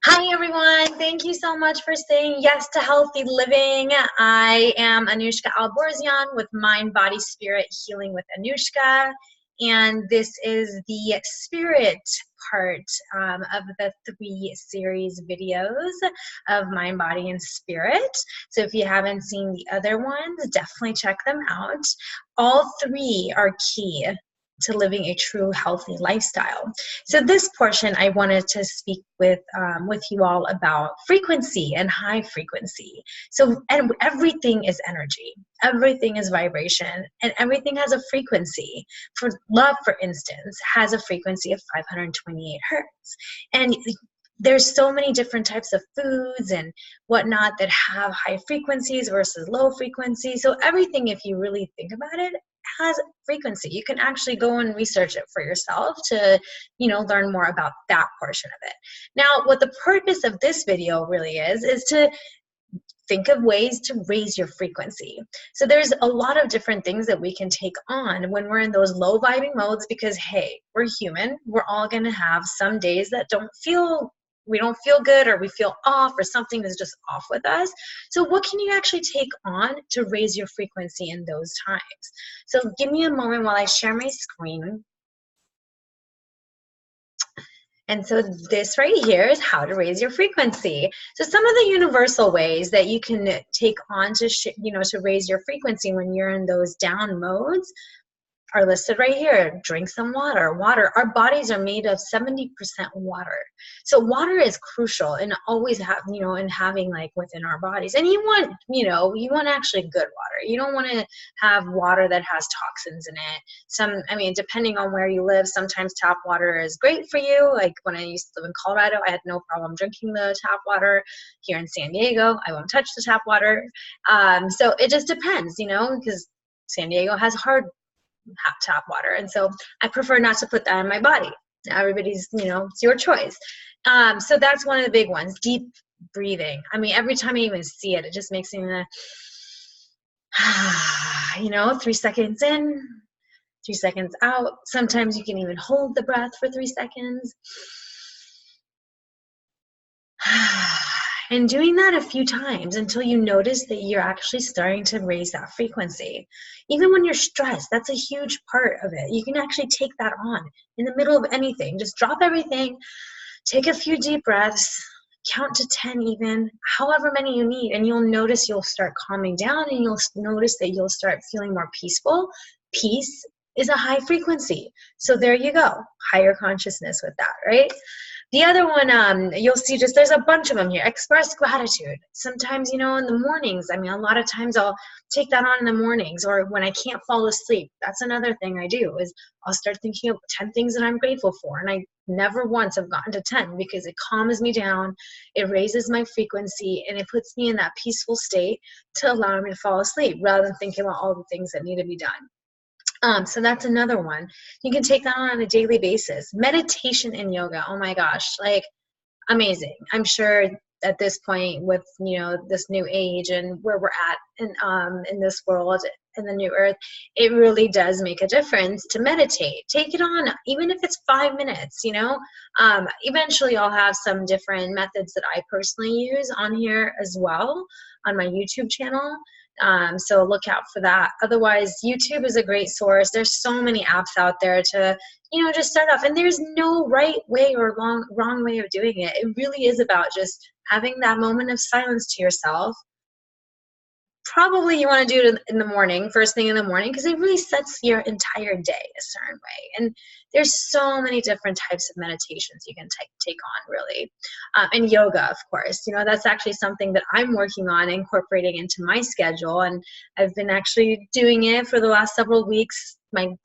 Hi, everyone. Thank you so much for saying yes to healthy living. I am Anuschka Alborzian with Mind, Body, Spirit Healing with Anuschka. And this is the spirit part of the 3 series videos of Mind, Body, and Spirit. So if you haven't seen the other ones, definitely check them out. All 3 are key to living a true healthy lifestyle. So this portion, I wanted to speak with you all about frequency and high frequency. So, and everything is energy, everything is vibration, and everything has a frequency. For love, for instance, has a frequency of 528 hertz, and there's so many different types of foods and whatnot that have high frequencies versus low frequency. So everything, if you really think about it, has frequency. You can actually go and research it for yourself to, learn more about that portion of it. Now, what the purpose of this video really is to think of ways to raise your frequency. So there's a lot of different things that we can take on when we're in those low vibing modes because, hey, we're human. We're all going to have some days that we don't feel good, or we feel off, or something is just off with us. So what can you actually take on to raise your frequency in those times? So give me a moment while I share my screen. And so this right here is how to raise your frequency. So some of the universal ways that you can take on to raise your frequency when you're in those down modes are listed right here. Drink some water. Our bodies are made of 70% water. So water is crucial in always having like within our bodies. And you want actually good water. You don't want to have water that has toxins in it. Depending on where you live, sometimes tap water is great for you. Like when I used to live in Colorado, I had no problem drinking the tap water. Here in San Diego, I won't touch the tap water. So it just depends, because San Diego has hard tap water, and so I prefer not to put that in my body. Everybody's, it's your choice. So that's one of the big ones. Deep breathing. Every time I even see it, it just makes me 3 seconds in, 3 seconds out. Sometimes you can even hold the breath for 3 seconds. And doing that a few times until you notice that you're actually starting to raise that frequency. Even when you're stressed, that's a huge part of it. You can actually take that on in the middle of anything. Just drop everything, take a few deep breaths, count to 10 even, however many you need, and you'll notice you'll start calming down, and you'll notice that you'll start feeling more peaceful. Peace is a high frequency. So there you go, higher consciousness with that, right? The other one, you'll see there's a bunch of them here. Express gratitude. Sometimes, in the mornings, a lot of times I'll take that on in the mornings, or when I can't fall asleep. That's another thing I do is I'll start thinking of 10 things that I'm grateful for. And I never once have gotten to 10 because it calms me down. It raises my frequency, and it puts me in that peaceful state to allow me to fall asleep rather than thinking about all the things that need to be done. So that's another one. You can take that on a daily basis. Meditation and yoga, oh my gosh, like amazing. I'm sure at this point with, this new age and where we're at in this world, in the new earth, it really does make a difference to meditate. Take it on, even if it's 5 minutes, Eventually I'll have some different methods that I personally use on here as well on my YouTube channel. So look out for that. Otherwise, YouTube is a great source. There's so many apps out there to, just start off. And there's no right way or wrong way of doing it. It really is about just having that moment of silence to yourself. Probably you want to do it in the morning, first thing in the morning, because it really sets your entire day a certain way. And there's so many different types of meditations you can take on, really. And yoga, of course. That's actually something that I'm working on incorporating into my schedule. And I've been actually doing it for the last several weeks. My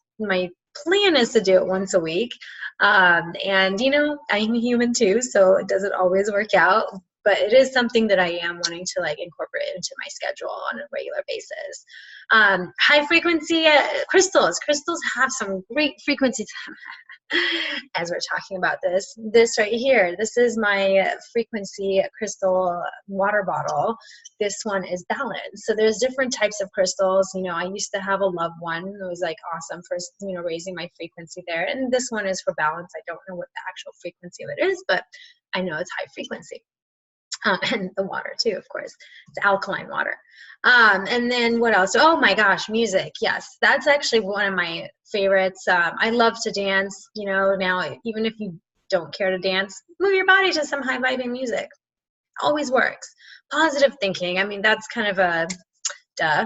plan is to do it once a week. And, I'm human too, so it doesn't always work out. But it is something that I am wanting to incorporate into my schedule on a regular basis. High frequency crystals. Crystals have some great frequencies. As we're talking about this right here, this is my frequency crystal water bottle. This one is balanced. So there's different types of crystals. I used to have a loved one. It was awesome for, raising my frequency there. And this one is for balance. I don't know what the actual frequency of it is, but I know it's high frequency. And the water too, of course. It's alkaline water. And then what else? Oh my gosh, music. Yes, that's actually one of my favorites. I love to dance. You know, now even if you don't care to dance, move your body to some high vibing music. Always works. Positive thinking. I mean, that's kind of a duh.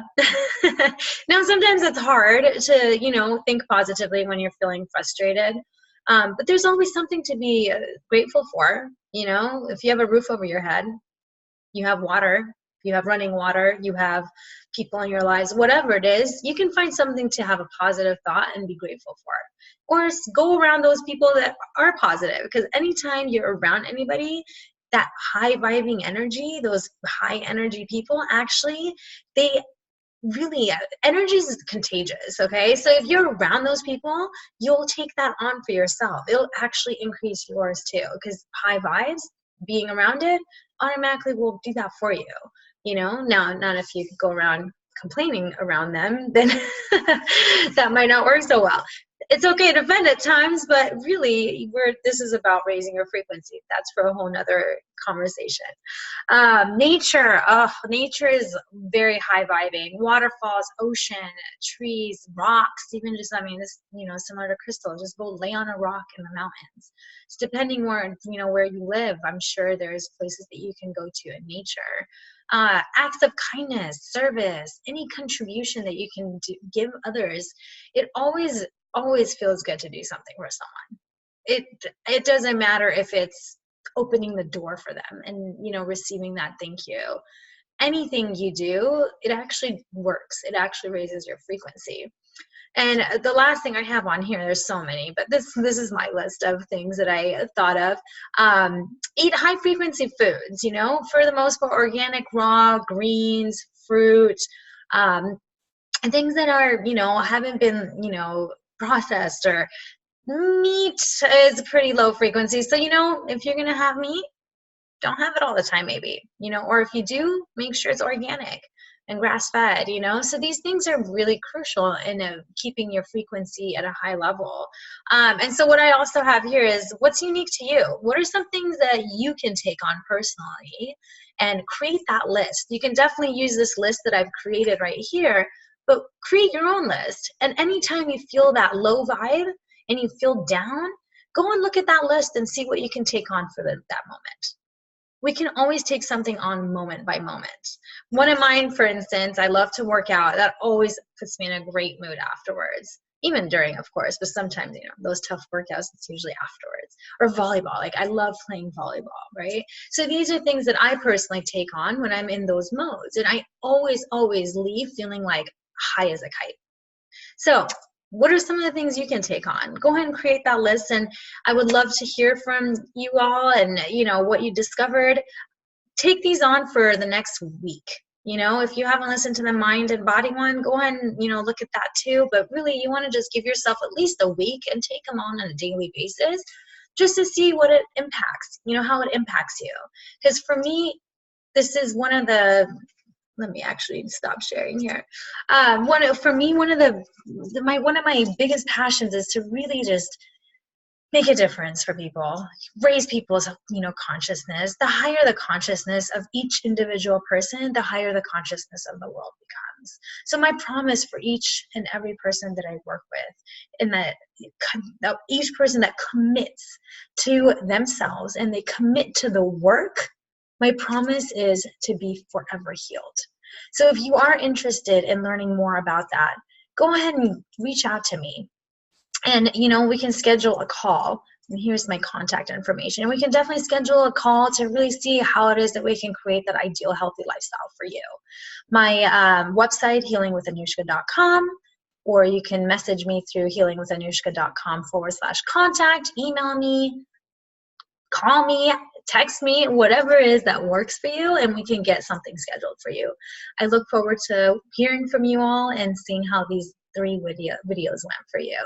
Now, sometimes it's hard to, you know, think positively when you're feeling frustrated. But there's always something to be grateful for. You know, if you have a roof over your head, you have water, you have running water, you have people in your lives, whatever it is, you can find something to have a positive thought and be grateful for. Or go around those people that are positive, because anytime you're around anybody, that high vibing energy, those high energy people, actually, they really, energy is contagious. Okay, so if you're around those people, you'll take that on for yourself. It'll actually increase yours too, because high vibes, being around it, automatically will do that for you. You know, now, not if you go around complaining around them, then that might not work so well. It's okay to vent at times, but really, this is about raising your frequency. That's for a whole nother conversation. Nature, nature is very high vibing. Waterfalls, ocean, trees, rocks, even just, I mean, this, you know, similar to crystal, just go lay on a rock in the mountains. It's depending where, you know, where you live, I'm sure there's places that you can go to in nature. Acts of kindness, service, any contribution that you can give others, it always feels good to do something for someone. It doesn't matter if it's opening the door for them and, you know, receiving that thank you. Anything you do, it actually works. It actually raises your frequency. And the last thing I have on here, there's so many, but this is my list of things that I thought of. Eat high frequency foods, you know, for the most part, organic, raw, greens, fruit, and things that are, you know, haven't been, you know, processed. Or meat is pretty low frequency. So, you know, if you're going to have meat, don't have it all the time, maybe, you know, or if you do, make sure it's organic and grass fed, you know. So these things are really crucial in keeping your frequency at a high level. And so what I also have here is what's unique to you. What are some things that you can take on personally and create that list? You can definitely use this list that I've created right here, but create your own list. And anytime you feel that low vibe and you feel down, go and look at that list and see what you can take on for that moment. We can always take something on moment by moment. One of mine, for instance, I love to work out. That always puts me in a great mood afterwards. Even during, of course, but sometimes, you know, those tough workouts, it's usually afterwards. Or volleyball, like I love playing volleyball, right? So these are things that I personally take on when I'm in those modes. And I always leave feeling like high as a kite. So what are some of the things you can take on? Go ahead and create that list, and I would love to hear from you all and, you know, what you discovered. Take these on for the next week. You know, if you haven't listened to the mind and body one, go ahead and, you know, look at that too. But really, you want to just give yourself at least a week and take them on a daily basis just to see what it impacts, you know, how it impacts you. Because for me, this is one of the, let me actually stop sharing here. One of my biggest passions is to really just make a difference for people, raise people's, you know, consciousness. The higher the consciousness of each individual person, the higher the consciousness of the world becomes. So my promise for each and every person that I work with, and that each person that commits to themselves and they commit to the work, my promise is to be forever healed. So if you are interested in learning more about that, go ahead and reach out to me. And, you know, we can schedule a call. And here's my contact information. And we can definitely schedule a call to really see how it is that we can create that ideal healthy lifestyle for you. My website, healingwithanuschka.com, or you can message me through healingwithanuschka.com/contact, email me, call me, text me, whatever it is that works for you, and we can get something scheduled for you. I look forward to hearing from you all and seeing how these 3 videos went for you.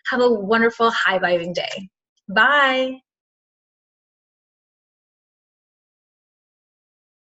Have a wonderful high vibing day. Bye.